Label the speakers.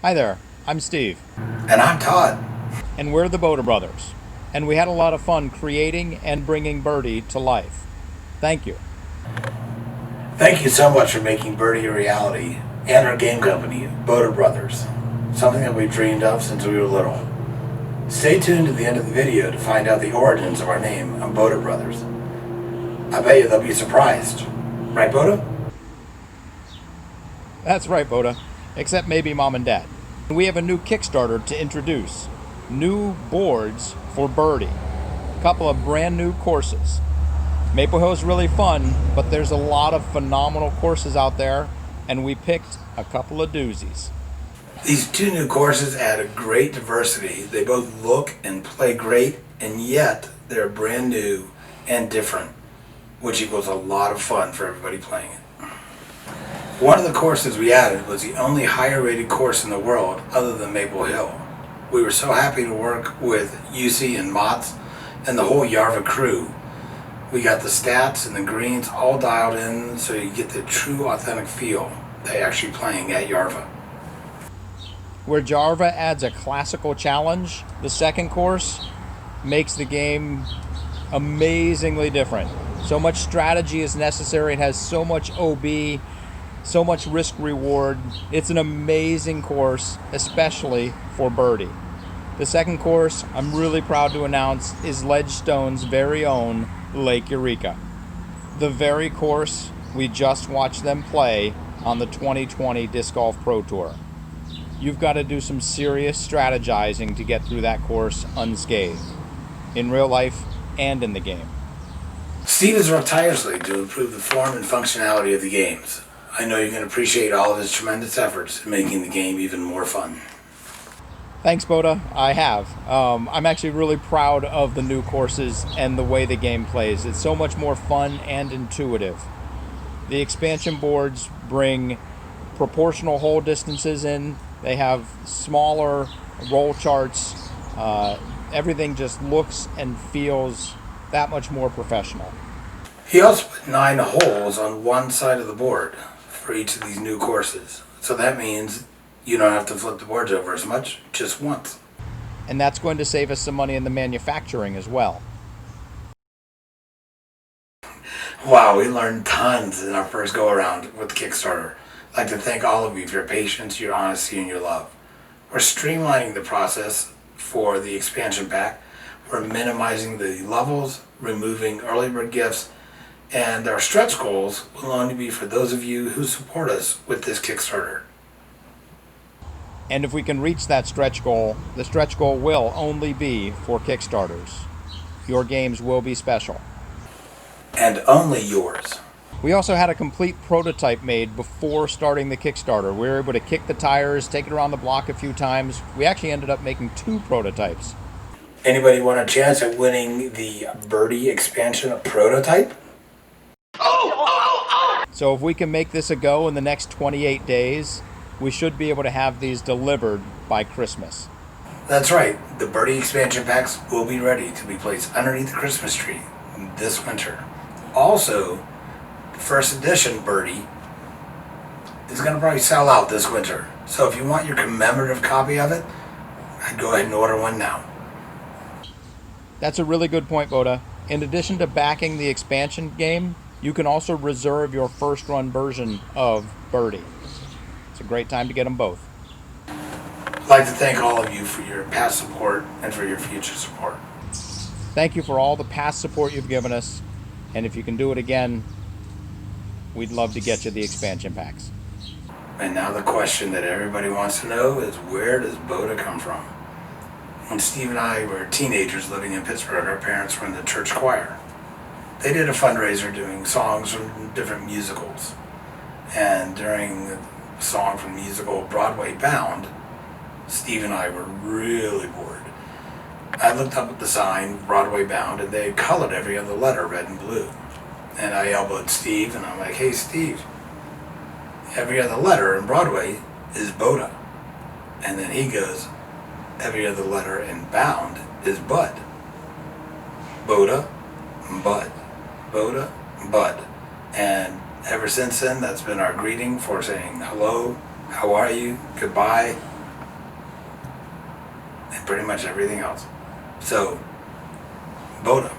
Speaker 1: Hi there, I'm Steve,
Speaker 2: And I'm Todd.
Speaker 1: and we're the Boda Brothers. And we had a lot of fun creating and bringing Birdie to life. Thank you.
Speaker 2: Thank you so much for making Birdie a reality and our game company, Boda Brothers, something that we've dreamed of since we were little. Stay tuned to the end of the video to find out the origins of our name, Boda Brothers. I bet you they'll be surprised. Right, Boda?
Speaker 1: That's right, Boda, except maybe Mom and Dad. We have a new Kickstarter to introduce. New boards for Birdie. A couple of brand new courses. Maple Hill's really fun, but there's a lot of phenomenal courses out there, and we picked a couple of doozies.
Speaker 2: These two new courses add a great diversity. They both look and play great, and yet they're brand new and different, which equals a lot of fun for everybody playing it. One of the courses we added was the only higher rated course in the world other than Maple Hill. We were so happy to work with UC and Mott's and the whole Jarva crew. We got the stats and the greens all dialed in so you get the true authentic feel they actually playing at Jarva.
Speaker 1: Where Jarva adds a classical challenge, the second course makes the game amazingly different. So much strategy is necessary. It has so much OB, so much risk reward. It's an amazing course, especially for Birdie. The second course, I'm really proud to announce, is Ledgestone's very own Lake Eureka. The very course we just watched them play on the 2020 Disc Golf Pro Tour. You've got to do some serious strategizing to get through that course unscathed, in real life and in the game.
Speaker 2: Steve has worked tirelessly to improve the form and functionality of the games. I know you can appreciate all of his tremendous efforts in making the game even more fun.
Speaker 1: Thanks, Boda. I have. I'm actually really proud of the new courses and the way the game plays. It's so much more fun and intuitive. The expansion boards bring proportional hole distances in. They have smaller roll charts. Everything just looks and feels that much more professional.
Speaker 2: He also put 9 holes on one side of the board for each of these new courses. So that means you don't have to flip the boards over as much, just once.
Speaker 1: And that's going to save us some money in the manufacturing as well.
Speaker 2: Wow, we learned tons in our first go-around with the Kickstarter. I'd like to thank all of you for your patience, your honesty, and your love. We're streamlining the process for the expansion pack. We're minimizing the levels, removing early bird gifts, and our stretch goals will only be for those of you who support us with this Kickstarter.
Speaker 1: And if we can reach that stretch goal, the stretch goal will only be for Kickstarters. Your games will be special.
Speaker 2: And only yours.
Speaker 1: We also had a complete prototype made before starting the Kickstarter. We were able to kick the tires, take it around the block a few times. We actually ended up making 2 prototypes.
Speaker 2: Anybody want a chance at winning the Birdie expansion prototype?
Speaker 1: So if we can make this a go in the next 28 days, we should be able to have these delivered by Christmas.
Speaker 2: That's right. The Birdie expansion packs will be ready to be placed underneath the Christmas tree this winter. Also, the first edition Birdie is going to probably sell out this winter. So if you want your commemorative copy of it, I'd go ahead and order one now.
Speaker 1: That's a really good point, Boda. In addition to backing the expansion game, you can also reserve your first run version of Birdie. It's a great time to get them both.
Speaker 2: I'd like to thank all of you for your past support and for your future support.
Speaker 1: Thank you for all the past support you've given us, and if you can do it again, we'd love to get you the expansion packs.
Speaker 2: And now the question that everybody wants to know is, where does Boda come from? When Steve and I were teenagers living in Pittsburgh, our parents were in the church choir. They did a fundraiser doing songs from different musicals. And during the song from the musical Broadway Bound, Steve and I were really bored. I looked up at the sign, Broadway Bound, and they had colored every other letter red and blue. And I elbowed Steve, and I'm like, hey Steve, every other letter in Broadway is Boda. And then he goes, every other letter in Bound is Bud. Boda, Bud. Boda, Bud. And ever since then, that's been our greeting for saying hello, how are you, goodbye, pretty much everything else. So, Boda,